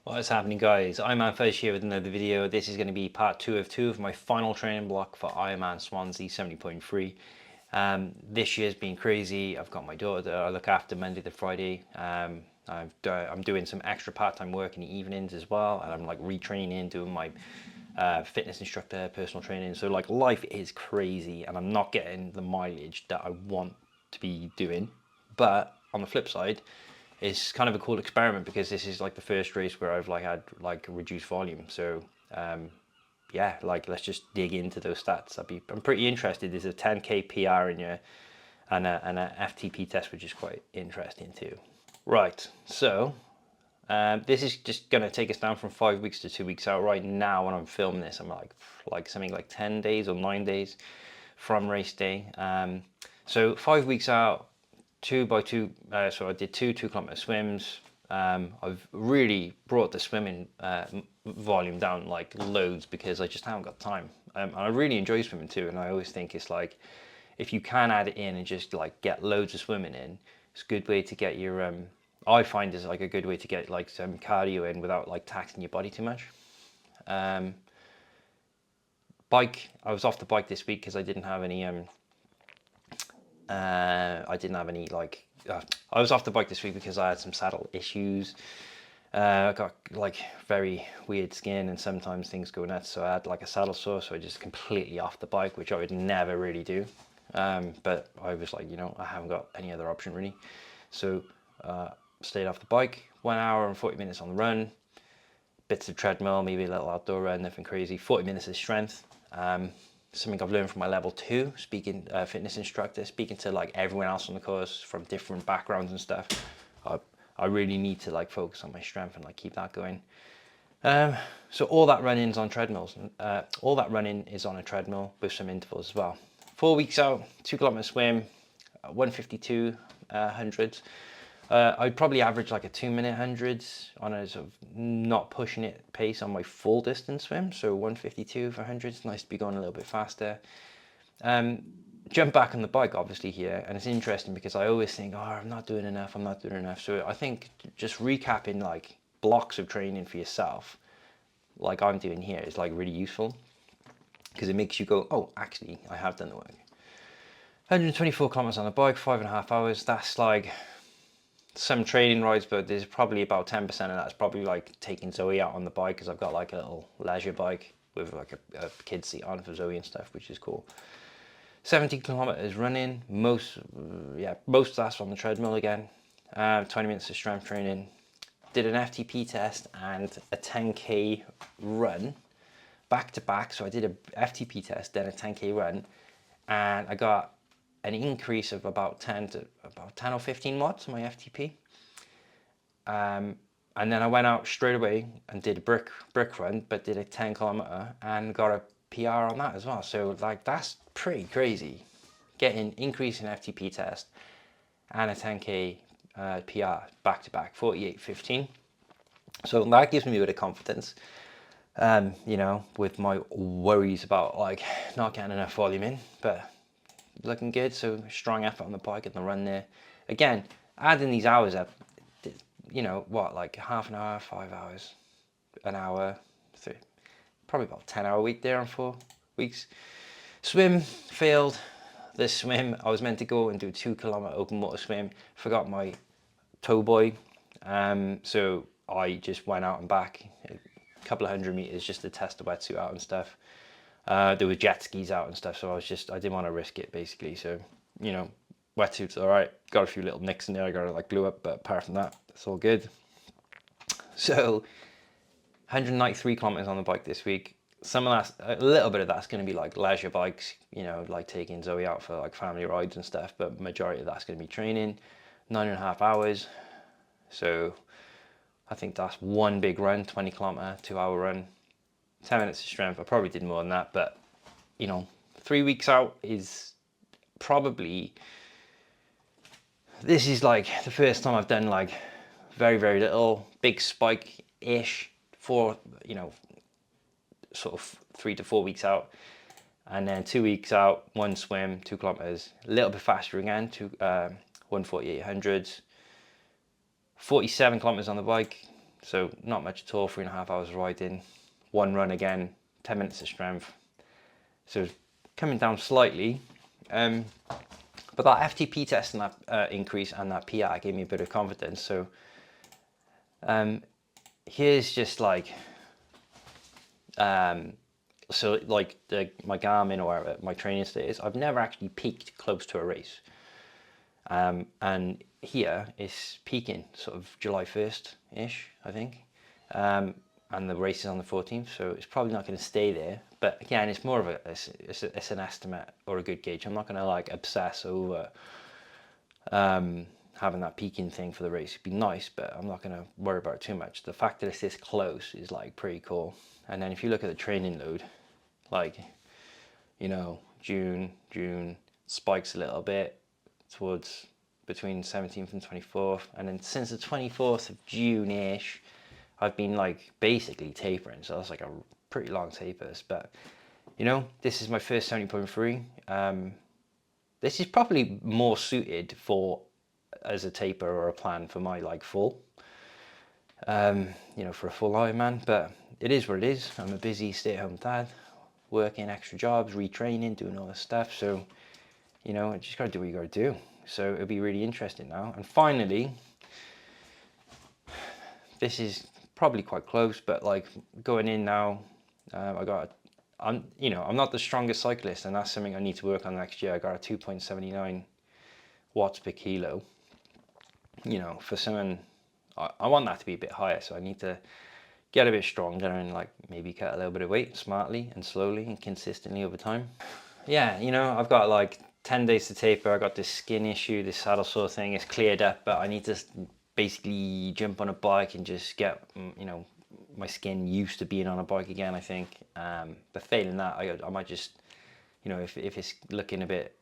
What's happening, guys? Ironman Fuzz here with another video. This is going to be part 2 of my final training block for Ironman Swansea 70.3. This year's been crazy. I've got my daughter that I look after Monday to Friday. I'm doing some extra part-time work in the evenings as well, and I'm like retraining, doing my fitness instructor, personal training. So like life is crazy, and I'm not getting the mileage that I want to be doing. But on the flip side, it's kind of a cool experiment because this is like the first race where I've like had like reduced volume. So yeah, like let's just dig into those stats. I'm pretty interested. There's a 10k PR in here and a FTP test, which is quite interesting too. Right, so this is just gonna take us down from 5 weeks to 2 weeks out. Right now, when I'm filming this, I'm like something like 10 days or 9 days from race day. So 5 weeks out. 2x2, so I did two 2 kilometer swims. I've really brought the swimming volume down like loads because I just haven't got time. And I really enjoy swimming too, and I always think it's like if you can add it in and just like get loads of swimming in, it's a good way to get your I find it's like a good way to get like some cardio in without like taxing your body too much. Bike, I was off the bike this week because I didn't have any I was off the bike this week because I had some saddle issues. I got like very weird skin and sometimes things go nuts, so I had like a saddle sore, so I just completely off the bike, which I would never really do. But I was like, I haven't got any other option really. So stayed off the bike, 1 hour and 40 minutes on the run, bits of treadmill, maybe a little outdoor run, nothing crazy, 40 minutes of strength. Something I've learned from my level 2 fitness instructor, speaking to like everyone else on the course from different backgrounds and stuff. I really need to like focus on my strength and like keep that going. So all that running is on treadmills. All that running is on a treadmill with some intervals as well. 4 weeks out, 2 kilometer swim, 152 hundreds. I'd probably average like a 2-minute hundreds on a sort of not pushing it pace on my full distance swim. So 152 for hundreds, nice to be going a little bit faster. Jump back on the bike obviously here, and it's interesting because I always think, I'm not doing enough. So I think just recapping like blocks of training for yourself, like I'm doing here, is like really useful because it makes you go, oh, actually, I have done the work. 124 kilometers on the bike, 5.5 hours. That's like some training rides, but there's probably about 10% of that's probably like taking Zoe out on the bike because I've got like a little leisure bike with like a kid seat on for Zoe and stuff, which is cool. 70 kilometers running, most of that's on the treadmill again. 20 minutes of strength training. Did an FTP test and a 10k run back to back. So I did a FTP test, then a 10k run, and I got an increase of about 10 or 15 watts on my FTP. And then I went out straight away and did a brick run, but did a 10 kilometer and got a PR on that as well. So like that's pretty crazy, getting increase in FTP test and a 10k PR back to back, 48:15. So that gives me a bit of confidence. With my worries about like not getting enough volume in, but looking good. So strong effort on the bike and the run there. Again, adding these hours up, like half an hour, 5 hours, an hour, probably about 10-hour week there on 4 weeks. Swim, failed this swim. I was meant to go and do a 2 kilometer open water swim, forgot my tow buoy, so I just went out and back a couple of 100 meters just to test the wetsuit out and stuff. There were jet skis out and stuff, so I didn't want to risk it basically. So, wetsuit's all right. Got a few little nicks in there. I got it like blew up, but apart from that, it's all good. So, 193 kilometers on the bike this week. Some of that, a little bit of that's going to be like leisure bikes, like taking Zoe out for like family rides and stuff. But majority of that's going to be training. 9.5 hours. So, I think that's one big run, 20 kilometer, 2-hour run. 10 minutes of strength. I probably did more than that, but 3 weeks out is probably, this is like the first time I've done like very, very little, big spike-ish for, sort of 3 to 4 weeks out. And then 2 weeks out, one swim, 2 kilometers, a little bit faster again, 148 hundreds, 47 kilometers on the bike, So not much at all, 3.5 hours riding, one run again, 10 minutes of strength. So coming down slightly, but that FTP test and that increase and that PR gave me a bit of confidence. So here's just like, so like my Garmin or my training status, I've never actually peaked close to a race. And here it's peaking sort of July 1st-ish, I think. And the race is on the 14th, so it's probably not going to stay there. But again, it's more of it's an estimate or a good gauge. I'm not going to like obsess over having that peaking thing for the race. It'd be nice, but I'm not going to worry about it too much. The fact that it's this close is like pretty cool. And then if you look at the training load, like, you know, June spikes a little bit towards between 17th and 24th, and then since the 24th of June-ish, I've been like basically tapering, so that's like a pretty long tapers. But you know, this is my first 70.3. This is probably more suited for as a taper or a plan for my like full, you know, for a full Ironman. But it is what it is. I'm a busy stay-at-home dad, working extra jobs, retraining, doing all this stuff. So you know, you just gotta do what you gotta do. So it'll be really interesting now. And finally, this is probably quite close, but like going in now, I'm not the strongest cyclist, and that's something I need to work on next year. I got a 2.79 watts per kilo. You know, for someone, I want that to be a bit higher, so I need to get a bit stronger and like maybe cut a little bit of weight smartly and slowly and consistently over time. Yeah, you know, I've got like 10 days to taper. I got this skin issue, this saddle sore thing is cleared up, but I need to basically jump on a bike and just get, you know, my skin used to being on a bike again, I think. But failing that, I might just, you know, if it's looking a bit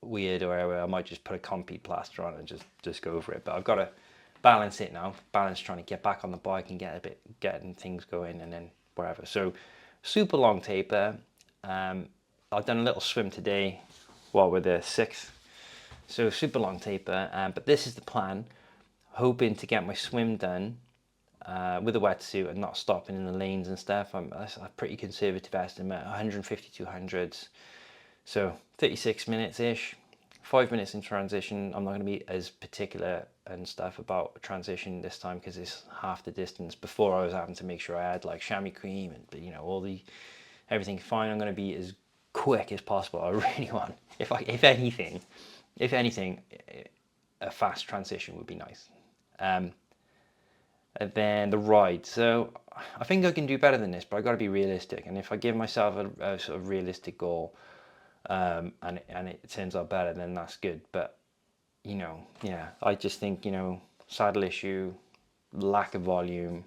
weird or whatever, I might just put a concrete plaster on and just go over it. But I've got to balance it now, trying to get back on the bike and getting things going and then wherever. So super long taper. I've done a little swim today while we're the 6th. So super long taper, but this is the plan. Hoping to get my swim done with a wetsuit and not stopping in the lanes and stuff. That's a pretty conservative estimate, 150 200s. So 36 minutes-ish, 5 minutes in transition. I'm not going to be as particular and stuff about transition this time because it's half the distance. Before I was having to make sure I had like chamois cream and, you know, everything fine. I'm going to be as quick as possible. I really want, if anything, a fast transition would be nice. And then the ride. So I think I can do better than this, but I got to be realistic. And if I give myself a sort of realistic goal, and it turns out better, then that's good. But you know, yeah, I just think, you know, saddle issue, lack of volume,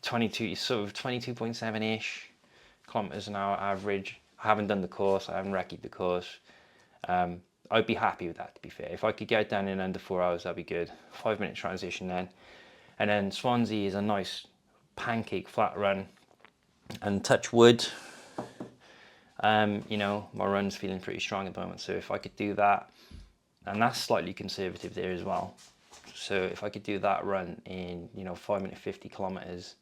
22.7-ish kilometers an hour average. I haven't done the course. I haven't recce'd the course. I'd be happy with that, to be fair. If I could get it done in under 4 hours, that'd be good. 5 minute transition then. And then Swansea is a nice pancake flat run. And touch wood, you know, my run's feeling pretty strong at the moment. So if I could do that, and that's slightly conservative there as well. So if I could do that run in, you know, 5 minute 50 kilometers,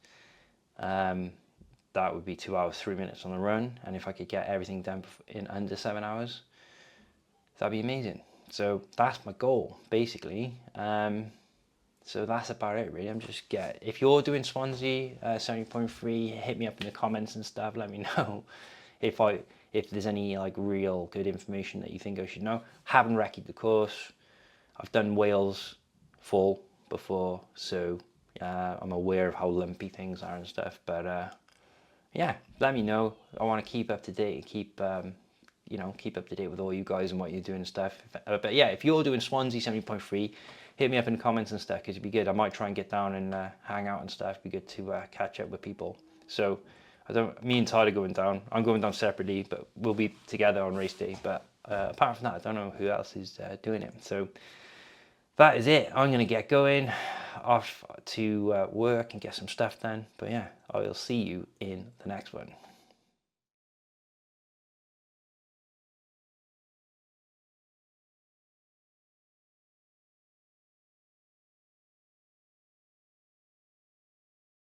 that would be 2 hours, 3 minutes on the run. And if I could get everything done in under 7 hours, that'd be amazing. So that's my goal, basically. So that's about it, really. If you're doing Swansea 70.3, hit me up in the comments and stuff. Let me know if there's any like real good information that you think I should know. Haven't recce'd the course. I've done Wales full before, so I'm aware of how lumpy things are and stuff. But yeah, let me know. I want to keep up to date, keep up to date with all you guys and what you're doing and stuff. But yeah, if you're doing Swansea 70.3, hit me up in the comments and stuff, because it'd be good. I might try and get down and hang out and stuff. It'd be good to catch up with people. So me and Todd are going down. I'm going down separately, but we'll be together on race day. But apart from that, I don't know who else is doing it. So that is it. I'm going to get going off to work and get some stuff done. But yeah, I will see you in the next one.